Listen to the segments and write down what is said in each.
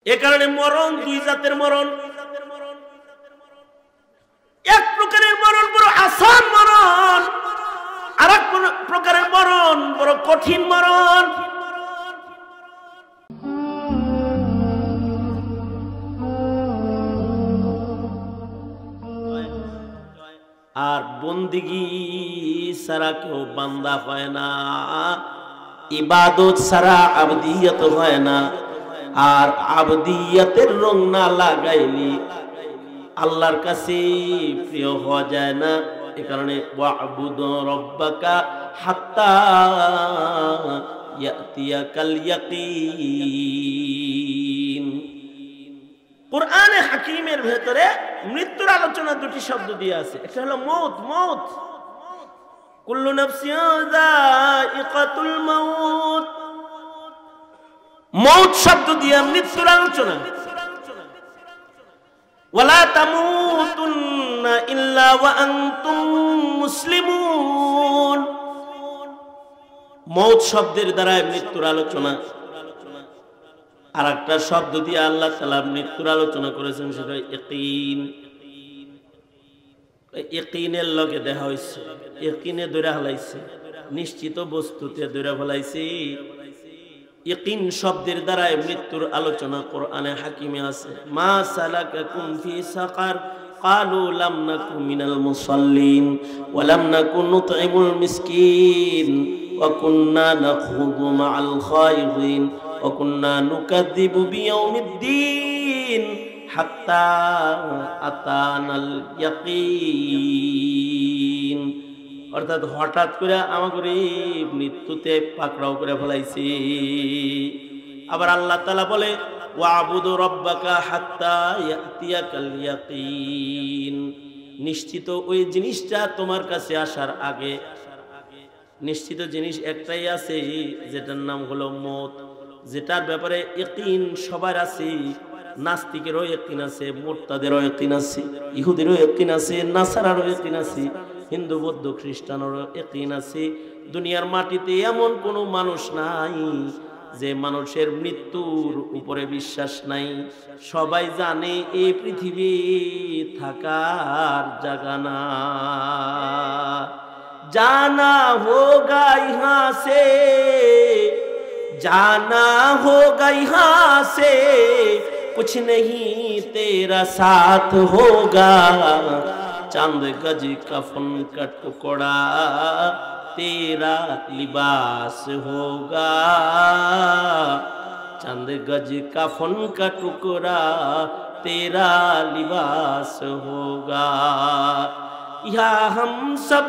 এ কারণে মরণ দুই জাতের মরণ। এক প্রকারের মরণ বড় আসান মরণ, আর এক প্রকারের মরণ বড় কঠিন মরণ। আর বন্দিগি ছাড়া কেউ বান্দা হয় না, ইবাদত ছাড়া আবদিয়ত হয় না। আর আবদিয়তের রং না লাগাইলি আল্লাহর কাছে প্রিয় হওয়া যায় না। এ কারণে ওয়া'বুদ রাব্বাকা হাত্তা ইয়াতিয়াকাল ইয়াকিন। কুরআনে হাকিমের ভেতরে মৃত্যুর আলোচনা দুটি শব্দ দিয়ে আছে। একটা হলো মউত, মউত, কুল্লু নাফসিন যায়িকাতুল মাউত। মউত শব্দ দিয়ে মৃত্যুর আলোচনা। ওয়ালা তামুতুন্না ইল্লা ওয়া আনতুম মুসলিমুন। মউত শব্দের দ্বারা মৃত্যুর আলোচনা। আর একটা শব্দ দিয়ে আল্লাহ তাআলা মৃত্যুর আলোচনা করেছেন, সেটা ইয়াকিন। ইয়াকিনের লগে দেখা হইছে, ইয়াকিনে ধরে ফেলাইছে, নিশ্চিত বস্তুতে ধরে ফেলাইছে। ইয়াকিন শব্দের দ্বারা মৃত্যুর আলোচনা কোরআনে হাকিমে আছে। মা সালাকাকুম ফি সাকার ক্বালু লাম নাকু মিনাল মুসাল্লিন ওয়া লাম নাকু নুতঈমুল মিসকিন ওয়া কুন্না নাখুযু মা'আল খায়িদিন ওয়া কুন্না নুকাযযিবু বিয়াউমিদ্দিন হাত্তা আতানাল ইয়াকিন। অর্থাৎ হঠাৎ করে আমাকে মৃত্যুতে পাকড়াও করে ফেলাইছে। আবার আল্লাহ তাআলা বলে ওয়া'বুদ রাব্বাকা হাত্তা ইয়াতিয়াকাল ইয়াকিন। নিশ্চিত ওই জিনিসটা তোমার কাছে আসার আগে, নিশ্চিত জিনিস একটাই আছে, যেটার নাম হলো মওত, যেটার ব্যাপারে ইয়াকিন সবার আছে। নাস্তিকেরও ইয়াকিন আছে, মুরতাদেরও ইয়াকিন আছে, ইহুদিরও ইয়াকিন আছে, নাসারারও ইয়াকিন আছে, হিন্দু বৌদ্ধ খ্রিস্টানেরও ইয়াকিন আছে। দুনিয়ার মাটিতে এমন কোনো মানুষ নাই যে মানুষের মৃত্যুর উপরে বিশ্বাস নাই। সবাই জানে এই পৃথিবী থাকার জায়গা না। জানা হোগা ইহাঁ সে, জানা হোগা ইহাঁ সে, कुछ नहीं तेरा साथ होगा। चांद गज कफन का टुकड़ा तेरा लिबास होगा। चांद गज कफन का टुकड़ा तेरा लिबास होगा। यहाँ हम सब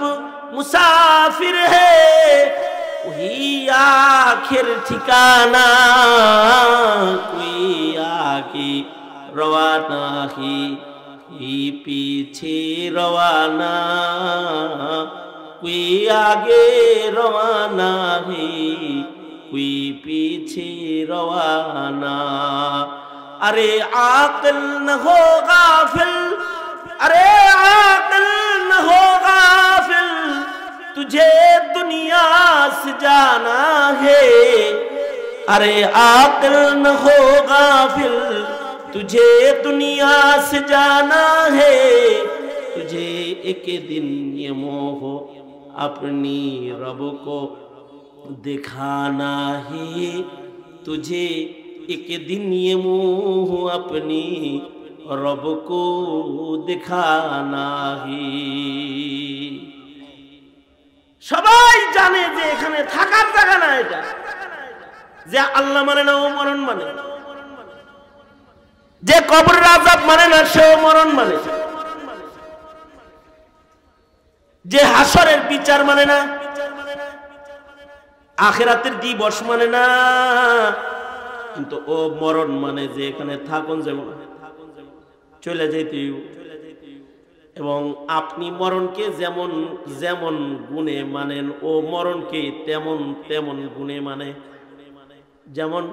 मुसाफिर है, वही आखिर ठिकाना। कोई आगे रवाना ही पीछे रवाना, कोई आगे रवाना है, कोई पीछे रवाना। अरे आकिल न हो गाफिल, अरे आकिल न हो गाफिल, तुझे दुनिया से जाना है। अरे आकिल न हो गाफिल, तुझे दुनिया से जाना है। तुझे एक दिन ये मोह अपनी रब को दिखाना है। तुझे एक दिन ये मोह अपनी रब को दिखाना है। সবাই জানে যে এখানে থাকার জায়গা না, এটা যে আল্লাহ মানে না ও মরণ মানে, যে কবরের আযাব মানে না সেও মরণ মানে, যে হাসরের বিচার মানে না, আখিরাতের দিবস মানে না, কিন্তু ও মরণ মানে যে এখানে থাকুন যাব, চলে যেতে। এবং আপনি মরণকে যেমন যেমন গুণে মানেন, ও মরণকে তেমন তেমন গুণে মানে। যেমন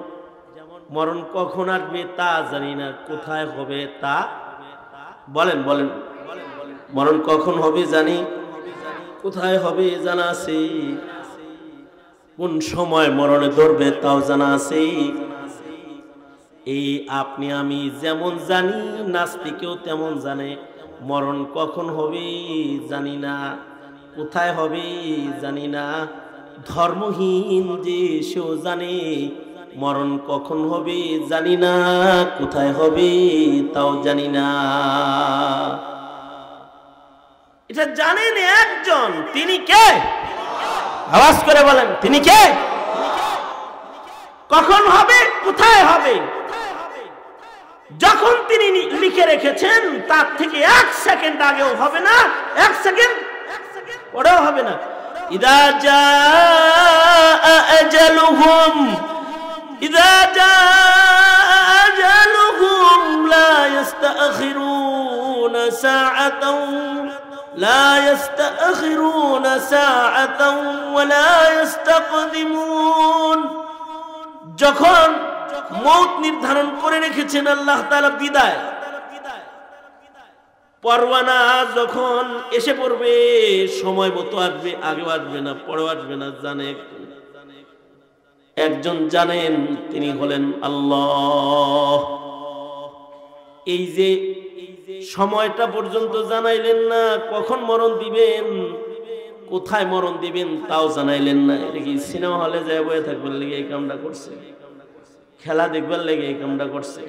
মরণ কখন আসবে তা জানি না, কোথায় হবে তা বলেন বলেন। মরণ কখন হবে জানি, কোথায় হবে জানা আছে, কোন সময় মরণে ধরবে তাও জানা আছে। এই আপনি আমি যেমন জানি, নাস্তিকেও তেমন জানে। মরণ কখন হবে জানি না, কোথায় হবে জানি না। ধর্মহীন যে সেও জানে মরণ কখন হবে জানি না, কোথায় হবে তাও জানি না। এটা জানেন একজন, তিনি কে? আওয়াজ করে বলেন, তিনি কে? কখন হবে, কোথায় হবে, যখন তিনি লিখে রেখেছেন তার থেকে 1 সেকেন্ড আগেও হবে না, 1 সেকেন্ড পরেও হবে না। ইদা জাআ আজালুহুম, ইদা জাআ আজালুহুম লা ইস্তাখিরুনা সাআতাও لا يستأخرون ساعة ولا يستقدمون। যখন মৌত নির্ধারণ করে রেখেছেন আল্লাহ তাআলা, বিদায় পরওয়ানা যখন এসে পড়বে, সময় মতো আসবে, আগেও আসবে না, পরেও আসবে না, জানে একজন, জানেন তিনি হলেন আল্লাহ। এই যে সময়টা পর্যন্ত জানাইলেন না, কখন মরণ দিবেন, কোথায় মরণ দিবেন তাও জানাইলেন না। এটা কি সিনেমা হলে যায় বসে থাকবেন লেগে এই কামটা করছে? খেলা দেখবার লেগে এই কামটা করছে?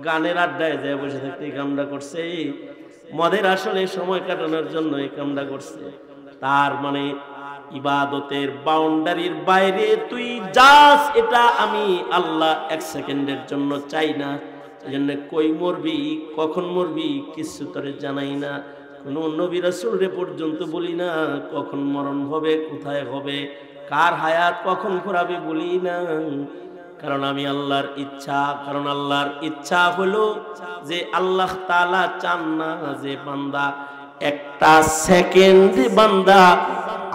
গানের আড্ডায় যায় বসে থাকতে এই কামটা করছে? মদের আসলে সময় কাটানোর জন্য এই কামটা করছে? তার মানে ইবাদতের বাউন্ডারির বাইরে তুই যাস, এটা আমি আল্লাহ 1 সেকেন্ডের জন্য চাই না। এজন্য কই মরবি, কখন মরবি কিছু তোরে জানাই না। কোন নবী রাসূল পর্যন্ত বলি না কখন মরণ হবে, কোথায় হবে, কার হায়াত কখন ফুরাবে বলি না। কারণ আমি আল্লাহর ইচ্ছা, কারণ আল্লাহর ইচ্ছা হলো যে আল্লাহ তাআলা চান না যে বান্দা 1টা সেকেন্ড বান্দা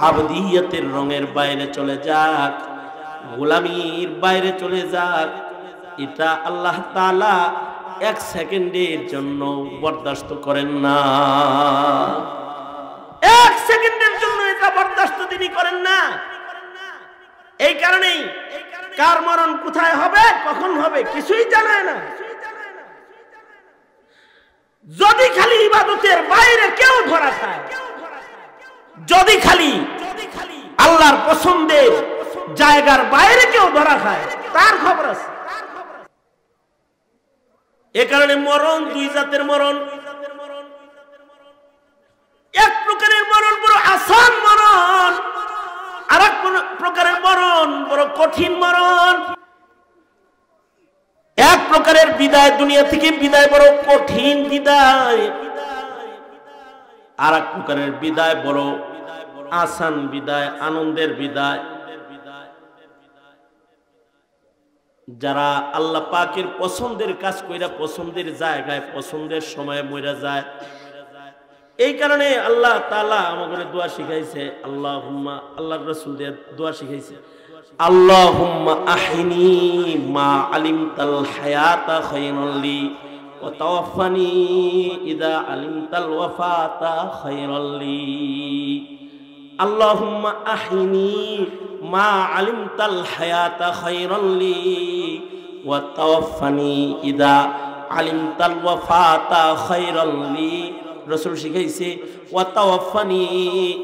আবদিয়তের রঙের বাইরে চলে যাক, গোলামির বাইরে চলে যাক। এটা আল্লাহ তাআলা 1 সেকেন্ডের জন্য বরদাস্ত করেন না। 1 সেকেন্ডের জন্য এটা বরদাস্ত তিনি করেন না। এই কারণেই কার মরণ কোথায় হবে, কখন হবে কিছুই জানে না। যদি খালি ইবাদতের বাইরে কেউ ধরা খায়, যদি খালি আল্লাহর পছন্দের জায়গার বাইরে কেউ ধরা খায়, তার খবর আছে। এ কারণে মরণ 2 জাতের মরণ। এক প্রকারের মরণ বড় আসান মরণ, আর এক প্রকারের মরণ বড় কঠিন মরণ। এক প্রকারের বিদায়, দুনিয়া থেকে বিদায় বড় কঠিন বিদায়, আর এক প্রকারের বিদায় বড় আসান বিদায়, আনন্দের বিদায়। যারা আল্লাহ পাকের পছন্দের কাজ কইরা পছন্দের জায়গায় পছন্দের সময়ে মইরা যায়, এই কারণে আল্লাহ তাআলা আমাদের দোয়া শিখাইছে। আল্লাহুম্মা, আল্লাহর রাসূল দিয়ে দোয়া শিখাইছে, আল্লাহুম্মা আহিনি মা আলিমতাল হায়াতা খায়রান লি ওয়া তাওয়াফানি ইযা আলিমতাল ওয়াফাতা খায়রান লি। আল্লাহুম্মা আহিনি মা আলিমতাল হায়াতা খায়রান লি ওয়া তাওয়াফানি ইযা আলিমতাল ওয়াফাতা খায়রান লি। রাসূল শিখাইছে ওয়া তাওয়াফানি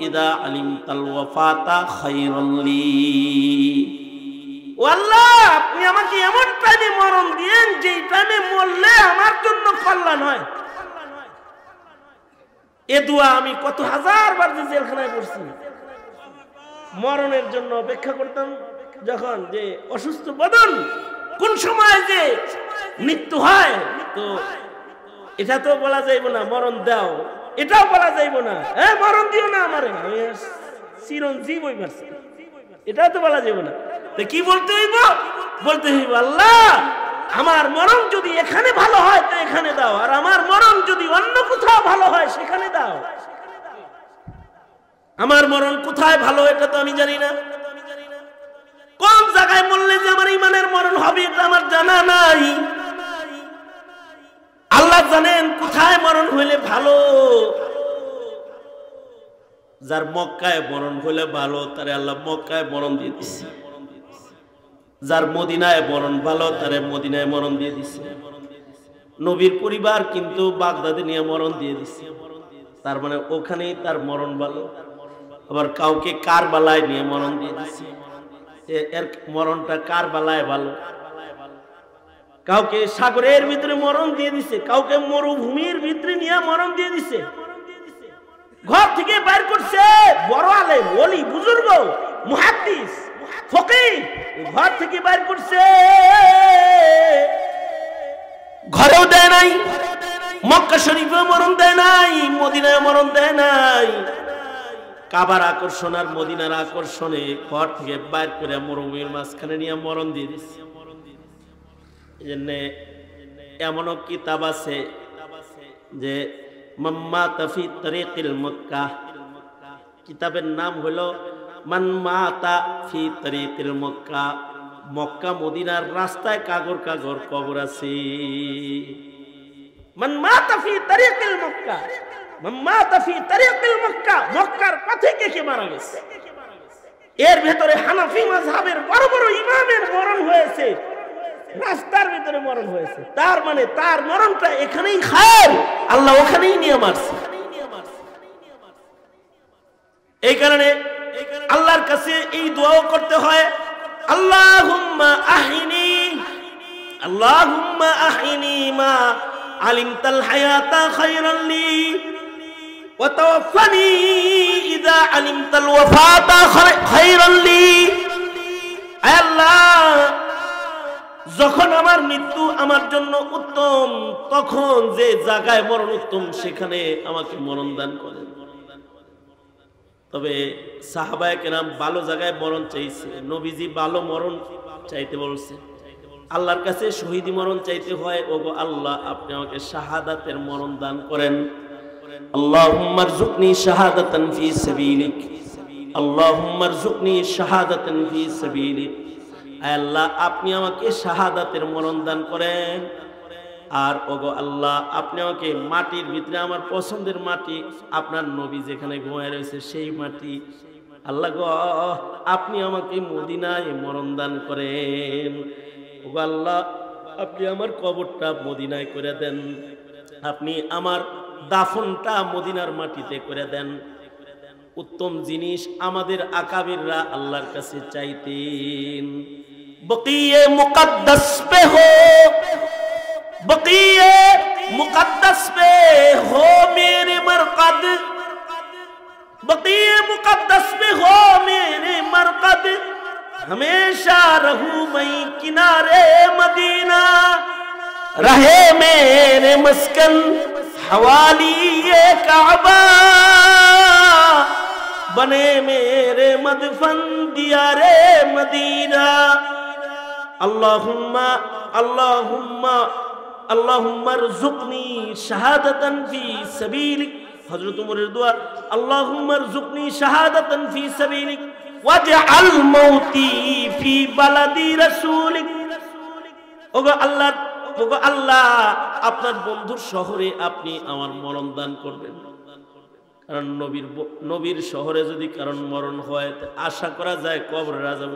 ইযা আলিমতাল ওয়াফাতা খায়রান লি। ও আল্লাহ, আপনি আমাকে এমন টাইমে মরণ দিয়েন যে টাইমে মরলে আমার জন্য কল্যাণ হয়। এ দোয়া আমি কত হাজার বার জেলখানায় পড়ছি, মরণের জন্য অপেক্ষা করতাম। যখন যে অসুস্থ বদন, কোন সময় যে মৃত্যু হয়, তো এটা তো বলা যাইব না মরণ দাও, এটাও বলা যাইব না মরণ দিও না আমারে, আমি চিরঞ্জীব হই পারছি, এটাও তো বলা যাইব না। তো কি বলতে হইব? বলতে হইব আল্লাহ আমার মরণ যদি এখানে ভালো হয় তো এখানে দাও, আর আমার মরণ যদি অন্য কোথাও ভালো হয় সেখানে দাও। আমার মরণ কোথায় ভালো এটা তো আমি জানি না, কোন জায়গায় মরলে যে আমার ইমানের মরণ হবে এটা আমার জানা নাই। আল্লাহ জানেন কোথায় মরণ হইলে ভালো। যার মক্কায় মরণ হইলে ভালো, তারে আল্লাহ মক্কায় মরণ দিয়ে দিচ্ছে। যার মদিনায় মরণ ভালো তারে মদিনায় মরণ দিয়ে দিছে। নবীর পরিবার কিন্তু বাগদাদে নিয়ে মরণ দিয়ে দিছে, তার মানে ওখানেই তার মরণ ভালো। আবার কাউকে কারবালায় নিয়ে মরণ দিয়ে দিছে, এর মরণটা কারবালায় ভালো। কাউকে সাগরের ভিতরে মরণ দিয়ে দিছে, কাউকে মরুভূমির ভিতরে নিয়ে মরণ দিয়ে দিছে। ঘর থেকে বাইর করছে বড় আলেম, ওলি, বুজুর্গ, মুহাদ্দিস, ফকিহ, ঘর থেকে বাইর করছে, ঘরেও দেয় নাই, মক্কা শরীফে মরণ দেয় নাই, মদিনায় মরণ দেয় নাই। কাবার আকর্ষণ আর মদিনার আকর্ষণে ঘর থেকে বাইর করে মরুভূমির মাঝখানে নিয়ে মরণ দিয়ে দিচ্ছে। এই জন্য এমনও কিতাব আছে যে মাম্মা তাফি তরিকিল মক্কা, কিতাবের নাম হলো মান মাতা ফি তরিকিল মক্কা। মক্কা মদিনার রাস্তায় কাগর কাগর কবর আছে। মান মাতা ফি তরিকিল মক্কা, মান মাতা ফি তরিকিল মক্কা, মক্কার পথে কে মারা গেছে। এর ভেতরে হানাফি মাযহাবের বড় বড় ইমামের মরণ হয়েছে, রাস্তার ভিতরে মরণ হয়েছে। তার মানে তার মরণটা এখানেই খায়, আল্লাহ ওখানেই নিয়ে মারছে। এই কারণে আল্লাহর কাছে এই দোয়াও করতে হয়, আল্লাহুম্মা আহিনি, আল্লাহুম্মা আহিনি মা আলিমতাল হায়াতা খায়রান লি ওয়া তাওয়াফানি ইযা আলিমতাল ওয়াফাতা খায়রান লি। আল্লাহ, যখন আমার মৃত্যু আমার জন্য উত্তম, তখন যে জায়গায় মরণ উত্তম সেখানে আমাকে মরণ দান করেন। তবে সাহাবায়ে কেরাম ভালো জায়গায় মরণ চাইছে, নবীজি ভালো মরণ চাইতে বলছে। আল্লাহর কাছে শহীদি মরণ চাইতে হয়, ওগো আল্লাহ আপনি আমাকে শাহাদাতের মরণ দান করেন। আল্লাহুম্মা রযুকনি শাহাদাতান ফি সাবিলিক, আল্লাহুম্মা রযুকনি শাহাদাতান ফি সাবিলিক। আল্লাহ আপনি আমাকে শাহাদাতের মরণ দান করেন। আর ওগো আল্লাহ আপনি আমাকে মাটির ভিতরে আমার পছন্দের মাটি, আপনার নবী যেখানে ঘুমায় রয়েছে সেই মাটি, আল্লাহ গো আপনি আমাকে মদিনায় মরণ দান করেন। ওগো আল্লাহ আপনি আমার কবরটা মদিনায় করে দেন, আপনি আমার দাফনটা মদিনার মাটিতে করে দেন। উত্তম জিনিস আমাদের আকাবিররা আল্লাহর কাছে চাইতেন। বকিয়ে মুকদ্দাস পে হো, বকিয়ে মুকদ্দাস পে হো মেরে মরকদ, বকিয়ে মুকদ্দাস পে হো মেরে মরকদ, हमेशा रहूं मैं किनारे मदीना, रहे मेरे मस्कन हवाली ये काबा, बने मेरे मदफन दियारे मदीना। अल्लाहुम्मा अल्लाहुम्मा अल्लाहुम्मा रज़ुक़नी शहादतन फी सबीलिक। हज़रत उमर दुआ, अल्लाहुम्मा रज़ुक़नी शहादतन फी सबीलिक वाजअल मौती फी बलदी रसूलिक। ওগো আল্লাহ, ওগো আল্লাহ আপনার বন্ধুর শহরে আপনি আমার মরণ দান করবেন। কারণ নবীর শহরে যদি কারণ মরণ হয় আশা করা যায় কবরের আযাব,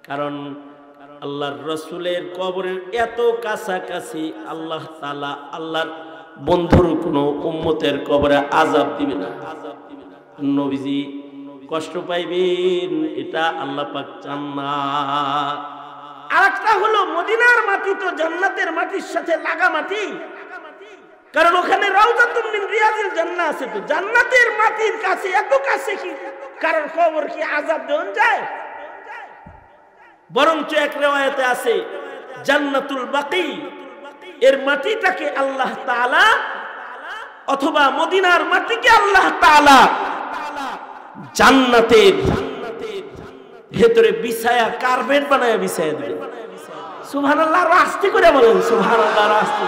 কারণ আল্লাহর রাসূলের কবরের এত কাছাকাছি আল্লাহ তাআলা আল্লাহর বন্ধুর কোনো উম্মতের কবরে আযাব দিবে না। নবীজি কষ্ট পাইবেন এটা আল্লাহ পাক চান না। আরেকটা হলো মদিনার মাটি তো জান্নাতের মাটির সাথে লাগা মাটি, কারণ ওখানে রাউযাতুম মিন রিয়াজিল জান্নাহ আছে। তো জান্নাতের মাটির কাছে এত কাছে কি কারণ কবর কি আযাব দেন যায়? বরঞ্চ এক riwayate আছে জান্নাতুল বাকি এর মাটিটাকে আল্লাহ তাআলা অথবা মদিনার মাটিকে আল্লাহ তাআলা জান্নাতের ভেতরে বিছায়া কার্পেট বানায়া বিছায়া দিবে। সুবহানাল্লাহ, রাস্তি করে বলেন সুবহানাল্লাহ। রাস্তি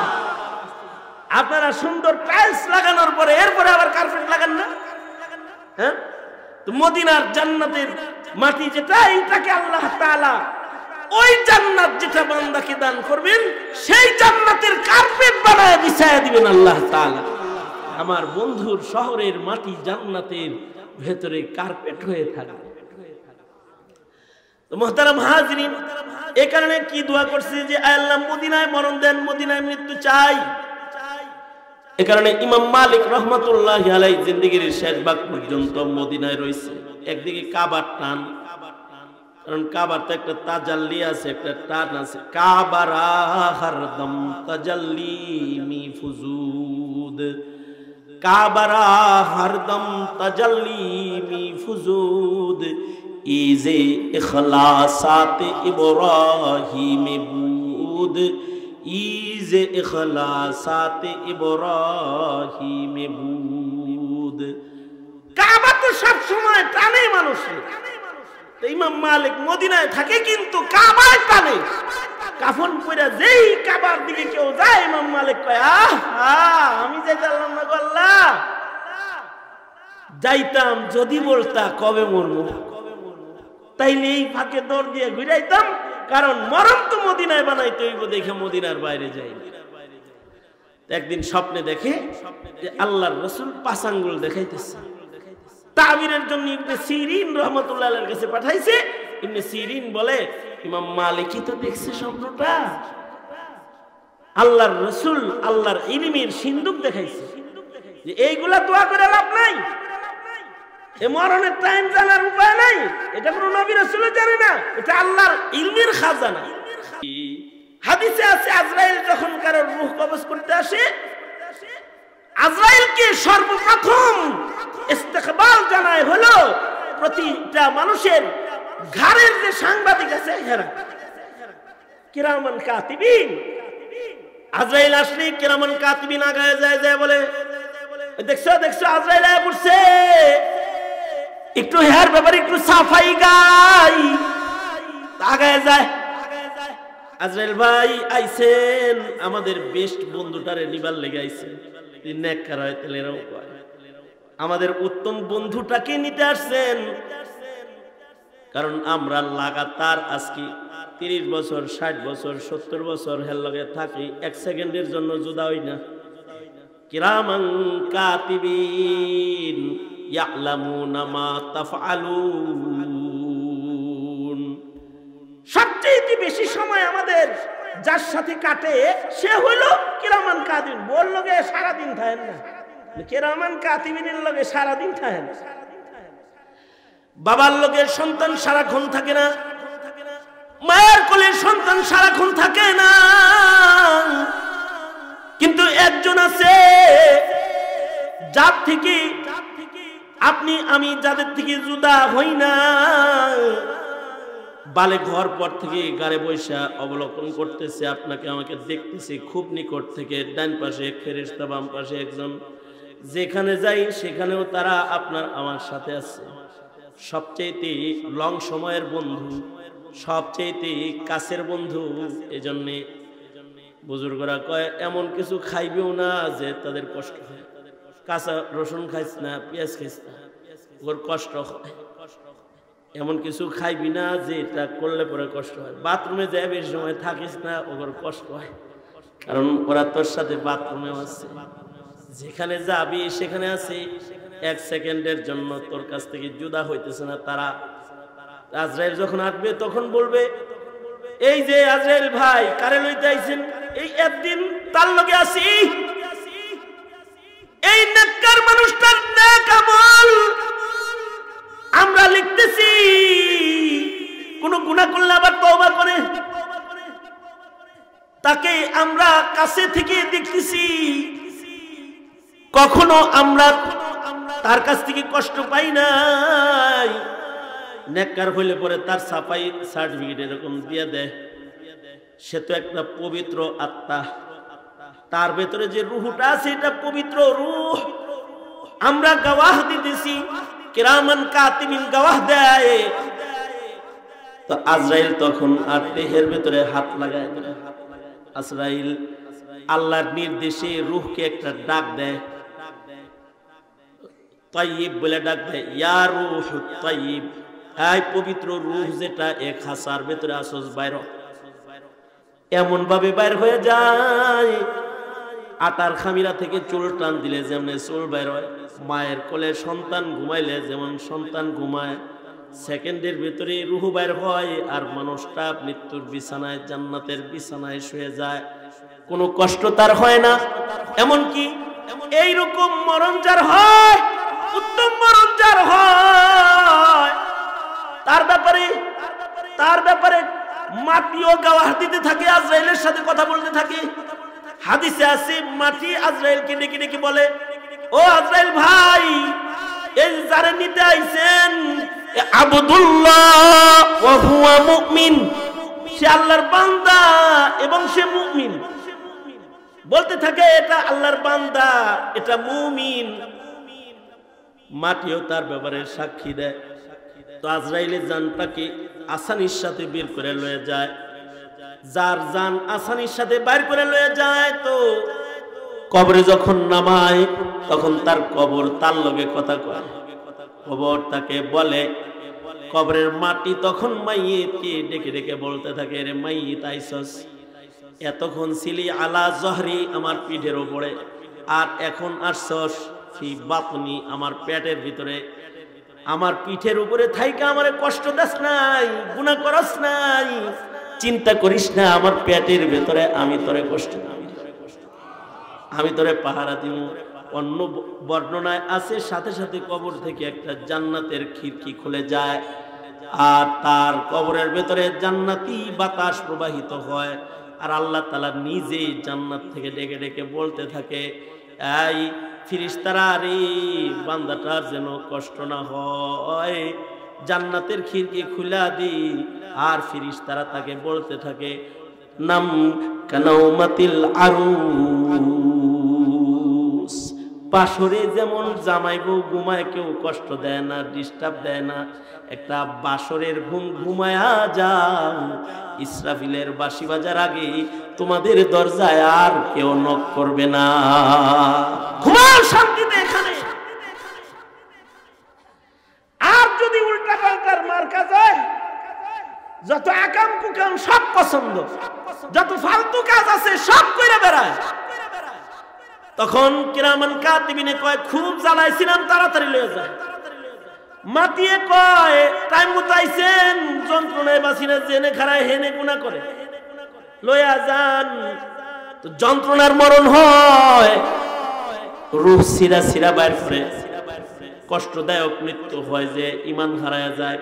আপনারা সুন্দর টাইলস লাগানোর পরে এরপরে আবার কার্পেট লাগান না? হ্যাঁ, তো মদিনার জান্নাতের মাটি যেটা, এইটাকে আল্লাহ তাআলা ওই জান্নাত যেটা বান্দাকে দান করবেন সেই জান্নাতের কার্পেট বানায়া বিছায়া দিবেন আল্লাহ তাআলা। আমার বন্ধুর শহরের মাটি জান্নাতের ভেতরে কার্পেট হয়ে থাকবে। মুহতারাম হাজিরিন, এই কারণে কি দোয়া করছি যে আল্লাহ মদিনায় মরণ দেন, মদিনায় মৃত্যু চাই। এ কারণে ইমাম মালিক রহমাতুল্লাহি আলাইহি জিন্দেগীর শেষ ভাগ পর্যন্ত মদিনায় রয়েছে। একদিকে কাবার টান, কারণ কাবার তো একটা তাজাল্লি আছে, একটা টান আছে। কাবারা হরদম তাজাল্লি মি ফুজুদ, কাবারা হরদম তাজাল্লি মি ফুজুদ, ইজে ইখলাসাত ইব্রাহিম বুদ, ইজে ইখলাসাত ইব্রাহিম বুদ। কাবা তো সব সময় টানে মানুষের। ইমাম মালিক মদিনায় থাকে কিন্তু কাবায় টানে। কাফন পরে যেই কাবার দিকে কেউ যায়, ইমাম মালিক কয় আমি যাইতাম না, আল্লাহ যাইতাম যদি বলতা কবে মরবো, তাইলে এই ফাঁকে দৌড় দিয়ে ঘুরাইতাম, কারণ মরণ তো মদিনায় বানাইতে হইব দেখে মদিনার বাইরে যাই। একদিন স্বপ্নে দেখে যে আল্লাহর রাসূল 5 আঙ্গুল দেখাইতেছে। তাবিরের জন্য ইবনে সিরিন রাহমাতুল্লাহ আলাইহির কাছে পাঠাইছে। ইবনে সিরিন বলে ইমাম মালিকই তো দেখছে স্বপ্নটা, আল্লাহর রাসূল আল্লাহর ইলমের সিন্ধুক দেখাইছে, যে এইগুলা দোয়া করে লাভ নাই, এ মরণের টাইম জানার উপায় নাই, এটা কোনো নবী রাসূল জানে না, এটা আল্লাহর ইলমের খাজানা। হাদিসে আছে আজরাইল যখন কারোর রূহ কবজ করতে আসে, আজরাইলকে সর্বপ্রথম ইস্তেকবাল জানায় হলো প্রতিটা মানুষের ঘাড়ের যে সাংবাদিক আছে এরা কিরামান কাতিবিন। আজরাইল আসলে কিরামান কাতিবিন আগায় যায় বলে দেখছো দেখছো আজরাইল আয়া পড়ছে, একটু হেয়ার ব্যাপারে একটু সাফাই গাই। আগায় যায়, আজরাইল ভাই আইছেন, আমাদের বেস্ট বন্ধুটারে নিবার লেগে আইছেন, নেককার হয় তাহলে এরাও আমাদের উত্তম বন্ধুটাকে নিতে আসছেন। কারণ আমরা লাগাতার আজকে 30 বছর 60 বছর 70 বছর হের লগে থাকি, 1 সেকেন্ডের জন্য জুদা হই না। কিরামান কাতিবিন ইয়ালামুনা মা তাফআলুন। সবচেয়ে বেশি সময় আমাদের যার সাথে কাটে সে হলো কিরামান কাতিবিন। বল লগে সারা দিন থাকেন না, কিরামান কাতিবিনের লগে সারা দিন থাকেন। বাবার লগে সন্তান সারাক্ষণ থাকে না, মায়ের কোলে সন্তান সারাক্ষণ থাকে না, কিন্তু একজন আছে যার থেকে আপনি আমি যাদের থেকে জুদা হই না, বালে ঘর পর থেকে গাড়ে বৈশা অবলোকন করতেছে, আপনাকে আমাকে দেখতেছে খুব নিকট থেকে। ডান পাশে ফেরেশতা, বাম পাশে একজন, যেখানে যাই সেখানেও তারা আপনার আমার সাথে আছে। সবচেয়ে লং সময়ের বন্ধু, সবচেয়ে কাছের বন্ধু। এজন্যে বুজুর্গরা কয় এমন কিছু খাইবেও না যে তাদের কষ্ট হয়। কাঁচা রসুন খাইস না, পেঁয়াজ খাইস না, ওর কষ্ট হয়। এমন কিছু খাইবি না যে এটা করলে পরে কষ্ট হয়। বাথরুমে যাই বেশি সময় থাকিস না, ওর কষ্ট হয়, কারণ ওরা তোর সাথে বাথরুমেও আছে। যেখানে যাবি সেখানে আছে, 1 সেকেন্ডের জন্য তোর কাছ থেকে জুদা হইতেছে না তারা। আজরাইল যখন আসবে তখন বলবে এই যে আজরাইল ভাই কারে লইতে আইছেন, এই একদিন তার লগে আছি, এই নেককার মানুষটার নেক আমল আমরা লিখতেছি, কোন গুনাহ করলে আবার তওবা করে, তাকে আমরা কাছে থেকে দেখতেছি, কখনো আমরা তার কাছ থেকে কষ্ট পাই নাই। নেককার হইলে পরে তার সাফাই সার্টিফিকেট এরকম দিয়ে দেয়। সে তো একটা পবিত্র আত্মা, তার ভেতরে যে রূহটা আছে এটা পবিত্র রূহ। আমরা গওয়াহ দিতেছি, কিরামান কাতিবিন গওয়াহ দেয়। তো আজরাইল তখন আর দেহের ভেতরে হাত লাগায়। আজরাইল আল্লাহর নির্দেশে রূহকে একটা ডাক দেয়, তাইয়িব বলে ডাক দেয়, ইয়া রূহ তাইয়িব, এই পবিত্র রূহ যেটা এক হাসার ভেতরে আসস বাইর। এমন ভাবে বাইর হয়ে যায়, আটার খামিরা থেকে চুল টান দিলে যেমন চুল বাইর হয়, মায়ের কোলে সন্তান ঘুমাইলে যেমন সন্তান ঘুমায়, সেকেন্ডের ভিতরে রূহ বাইর হয় আর মানুষটা মৃত্যুর বিছানায় জান্নাতের বিছানায় শুয়ে যায়, কোনো কষ্ট তার হয় না। এমনকি এইরকম মরণ যার হয়, উত্তম মরণ যার হয়, তার ব্যাপারে মাটিও গাওয়াহ দিতে থাকে, আজরাইলের সাথে কথা বলতে থাকে। হাদিসে আছে মাটি আজরাইলকে ডেকে ডেকে বলে, ও আজরাইল ভাই, এই যারে নিতে আইছেন আবদুল্লাহ ওয়া হুয়া মুমিন, সে আল্লাহর বান্দা এবং সে মুমিন। বলতে থাকে এটা আল্লাহর বান্দা, এটা মুমিন। মাটিও তার ব্যাপারে সাক্ষী দেয়। তো আজরাইলের জানটাকে আসানির সাথে বের করে লয়ে যায়। যার জান আসানির সাথে বাইর করে লয়ে যায়, তো কবরে যখন নামায় তখন তার কবর তার লগে কথা কয়। কবর তাকে বলে, কবরের মাটি তখন মাইয়িতকে ডেকে ডেকে বলতে থাকে, রে মাইয়িত আইছস, এতক্ষণ ছিলি আলা জহরি আমার পিঠের উপরে, আর এখন আসছস ফি বাতনি আমার পেটের ভিতরে। আমার পিঠের উপরে থাইকা আমারে কষ্ট দাস নাই, গুনাহ করস নাই, চিন্তা করিস না, আমার পেটের ভিতরে আমি তোরে কষ্ট দিই, আমি তোরে পাহারা দিব। অন্য বর্ণনায় আছে সাথে সাথে কবর থেকে একটা জান্নাতের খিড়কি খুলে যায়, আর তার কবরের ভেতরে জান্নাতি বাতাস প্রবাহিত হয়। আর আল্লাহ তাআলা নিজে জান্নাত থেকে ডেকে ডেকে বলতে থাকে, এই ফেরেশতারা রে, বান্দাটার যেন কষ্ট না হয়, জান্নাতের খিড়কি খুলে দি। আর ফেরেশতারা তাকে বলতে থাকে, নাম কানাউমাতিল আরুস, বাসরে যেমন জামাই বউ ঘুমায়, কেউ কষ্ট দেয় না, ডিস্টার্ব দেয় না, একটা বাসরের ঘুম ঘুমায়া যাও, ইসরাফিলের বাঁশি বাজার আগে তোমাদের দরজায় আর কেউ নক করবে না, ঘুমাও শান্তিতে এখানে। আর যদি উল্টা পাল্টার মার্কা যায়, যত আকাম কুকাম সব পছন্দ, যত ফালতু কাজ আছে সব কইরা বেড়ায়, তখন কিরামান কাতিবিনে কয়, খুব জ্বালাইছিলাম, তাড়াতাড়ি লয়ে যায়। মাতিয়ে কয়, টাইম মতো আইছেন, যন্ত্রণায় বাসিনা জেনে খারায় হেনে গুনাহ করে, লয়া যান। তো যন্ত্রণার মরণ হয়, রূহ সিরা সিরা বাইর করে, কষ্টদায়ক মৃত্যু হয়, যে ঈমান হারায়া যায়।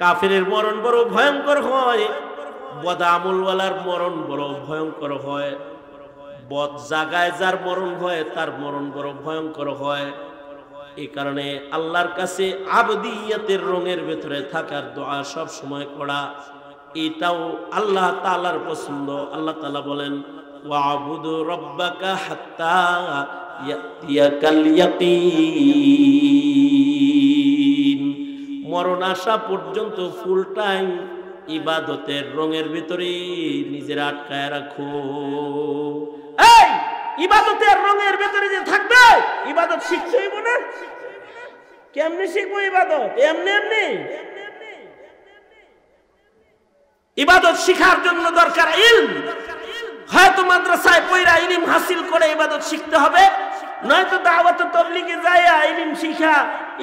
কাফেরের মরণ বড় ভয়ঙ্কর হয়, বদ আমলওয়ালার মরণ বড় ভয়ঙ্কর হয়, বদ জাগায় যার মরণ হয় তার মরণ বড় ভয়ঙ্কর হয়। এই কারণে আল্লাহর কাছে আবদিয়াতের রঙের ভেতরে থাকার দোয়া সব সময় করা, এটাও আল্লাহ তাআলার পছন্দ। আল্লাহ তাআলা বলেন, ওয়াবুদু রাব্বাকা হাত্তা ইয়াতিয়াকাল ইয়াকিন, মরণ আসা পর্যন্ত ফুল টাইম ইবাদতের রঙের ভিতরে নিজের আটকায় রাখো। এই ইবাদতের রঙের ভিতরে যে থাকবে, ইবাদত শিখতে হইব না? কেমনে শিখবো ইবাদত? এমনি এমনি ইবাদত শিখার জন্য দরকার ইলম। হয়তো মাদ্রাসায় পড়া ইলম হাসিল করে ইবাদত শিখতে হবে, নয়তো দাওয়াত তাবলীগে যায়া ইলম শিখা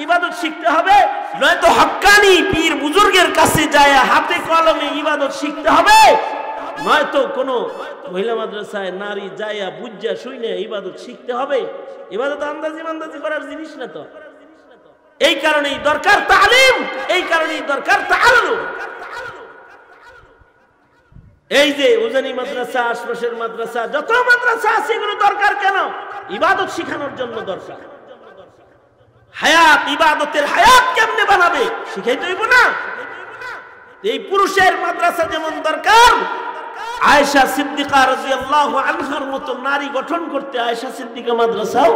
ইবাদত শিখতে হবে, নয়তো হক্কানি পীর বুজুর্গের কাছে যায়া হাতে কলমে ইবাদত শিখতে হবে, নয়তো কোনো মহিলা মাদ্রাসায় নারী যায়া বুঝা শুইনে ইবাদত শিখতে হবে। ইবাদত আন্দাজি মান্দাজি করার জিনিস না তো। এই কারণেই দরকার তালিম, এই কারণেই দরকার তাআল্লুম। এই যে উজানি মাদ্রাসা, আশপাশের মাদ্রাসা, যত মাদ্রাসা আছে, এগুলো দরকার কেন? ইবাদত শিখানোর জন্য দরকার। হায়াত, ইবাদতের হায়াত কেমনে বানাবে শিখাইতে হইব না? এই পুরুষের মাদ্রাসা যেমন দরকার, আয়েশা সিদ্দিকা রাদিয়াল্লাহু আনহার মতো নারী গঠন করতে আয়েশা সিদ্দিকা মাদ্রাসাও